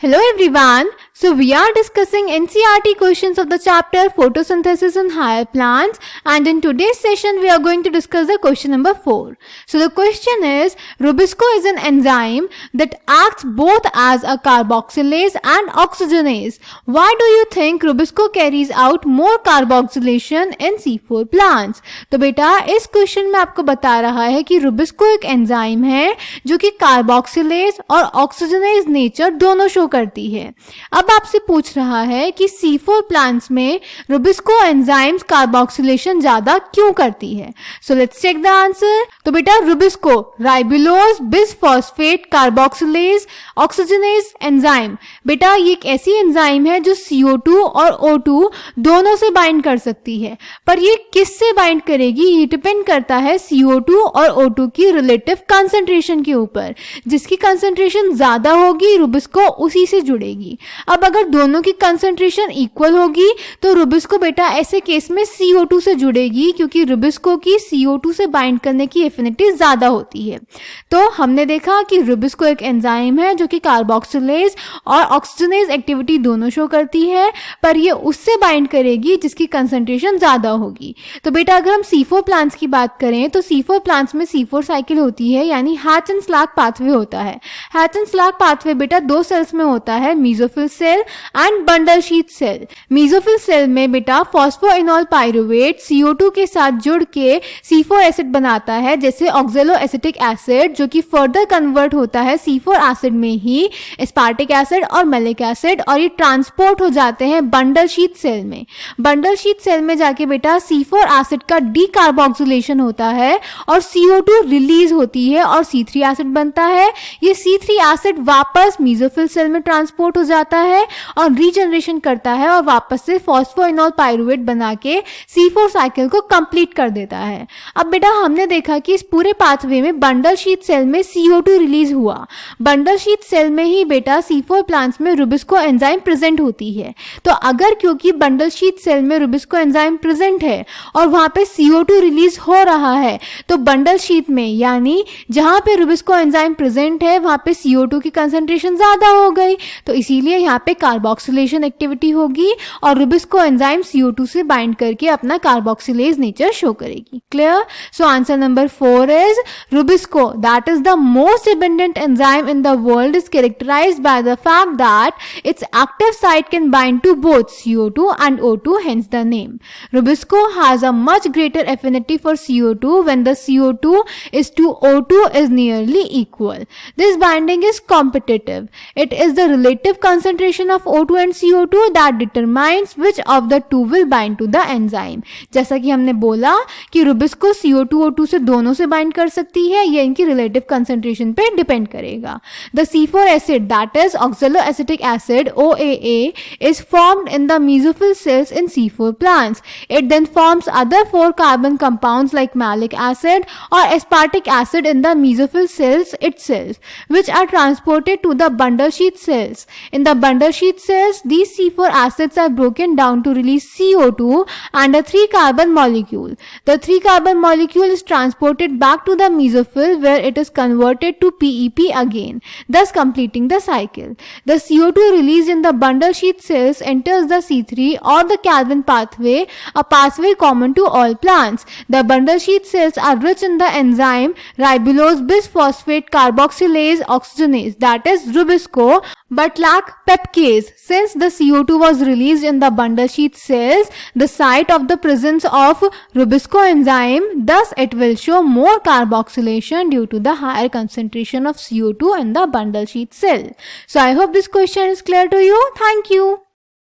Hello everyone. So we are discussing NCERT questions of the chapter photosynthesis in higher plants, and in today's session we are going to discuss the question number 4. So the question is, Rubisco is an enzyme that acts both as a carboxylase and oxygenase. Why do you think Rubisco carries out more carboxylation in C4 plants? तो बेटा इस question में आपको बता रहा है कि Rubisco एक एंजाइम है जो कि कार्बोक्सिलेज और ऑक्सीजनेज नेचर दोनों शो करती है. अब आपसे पूछ रहा है कि C4 प्लांट्स में Rubisco एंजाइम्स कार्बोक्सिलेशन ज्यादा क्यों करती है. So let's check the answer. तो बेटा Rubisco ribulose bisphosphate carboxylase oxygenase enzyme, बेटा ये एक ऐसी एंजाइम है जो CO2 और O2 दोनों से बाइंड कर सकती है. पर ये किससे बाइंड करेगी ये डिपेंड करता है CO2 और O2 की रिलेटिव कंसंट्रेशन के ऊपर. जिसकी कंसंट्रेशन ज्यादा होगी Rubisco उसी से जुड़ेगी. अब अगर दोनों की कंसंट्रेशन इक्वल होगी तो Rubisco बेटा ऐसे केस में CO2 से जुड़ेगी, क्योंकि Rubisco की CO2 से बाइंड करने की एफिनिटी ज्यादा होती है. तो हमने देखा कि Rubisco एक एंजाइम है जो कि कार्बोक्सिलेज और ऑक्सीजनेज एक्टिविटी दोनों शो करती है, पर ये उससे बाइंड करेगी जिसकी कंसंट्रेशन ज्यादा होगी. तो बेटा अगर हम C4 प्लांट्स की बात करें तो C4 प्लांट्स में C4 साइकिल होती है, यानी हैच एंड स्लैग पाथवे होता है. हैच एंड स्लैग पाथवे बेटा दो सेल्स में होता है, mesophyll cell and bundle sheath cell. Mesophyll cell में बेटा फॉस्फोइनोल पाइरुवेट CO2 के साथ जुड़ के C4 एसिड बनाता है, जैसे ऑक्जेलो एसिटिक एसिड, जो कि फर्दर कन्वर्ट होता है C4 एसिड में ही एस्पार्टिक एसिड और मैलिक एसिड, और ये ट्रांसपोर्ट हो जाते हैं बंडल शीथ सेल में. बंडल शीथ सेल में जाके बेटा C4 एसिड का डीकार्बोक्सिलेशन होता है और CO2 रिलीज होती है और C3 एसिड बनता है. ये C3 एसिड वापस मेसोफिल सेल में ट्रांसपोर्ट हो जाता है और रीजनरेशन करता है और वापस से फॉस्फोइनोल पाइरुवेट बना के C4 साइकिल को कंप्लीट कर देता है. अब बेटा हमने देखा कि इस पूरे पाथवे में बंडल शीथ सेल में CO2 रिलीज हुआ. बंडल शीथ सेल में ही बेटा C4 प्लांट्स में Rubisco एंजाइम प्रेजेंट होती है. तो अगर क्योंकि बंडल शीथ सेल में Rubisco एंजाइम प्रेजेंट है और वहां पे CO2 रिलीज हो रहा है, तो बंडल शीथ में यानी जहां पे Rubisco एंजाइम प्रेजेंट है वहां पे CO2 की कंसंट्रेशन ज्यादा हो गई, तो इसीलिए यहाँ पे कार्बोक्सिलेशन एक्टिविटी होगी और Rubisco एंजाइम CO2 से बाइंड करके अपना कार्बोक्सिलेज नेचर शो करेगी. Clear? So answer number 4 is Rubisco, that is the most abundant enzyme in the world, is characterized by the fact that its active site can bind to both CO2 and O2, hence the name. Rubisco has a much greater affinity for CO2 when the CO2 is to O2 is nearly equal. This binding is competitive. It is the relative concentration of O2 and CO2 that determines which of the two will bind to the enzyme. जैसा कि हमने बोला कि Rubisco CO2 O2 से दोनों से bind कर सकती है, ये इनकी रिलेटिव कंसंट्रेशन पे डिपेंड करेगा. The C4 acid, that is oxaloacetic acid OAA, is formed in the mesophyll cells in C4 plants. It then forms other 4 carbon compounds like malic acid or aspartic acid in the mesophyll cells itself, which are transported to the bundle sheath cells. In the bundle sheath cells, these C4 acids are broken down to release CO2 and a 3-carbon molecule. The 3-carbon molecule is transported back to the mesophyll where it is converted to PEP again, thus completing the cycle. The CO2 released in the bundle sheath cells enters the C3 or the Calvin pathway, a pathway common to all plants. The bundle sheath cells are rich in the enzyme ribulose bisphosphate carboxylase oxygenase, that is Rubisco, but lack pepcase. Since the CO2 was released in the bundle sheath cells, the site of the presence of Rubisco enzyme, thus it will show more carboxylation due to the higher concentration of CO2 in the bundle sheath cell. So I hope this question is clear to you. Thank you.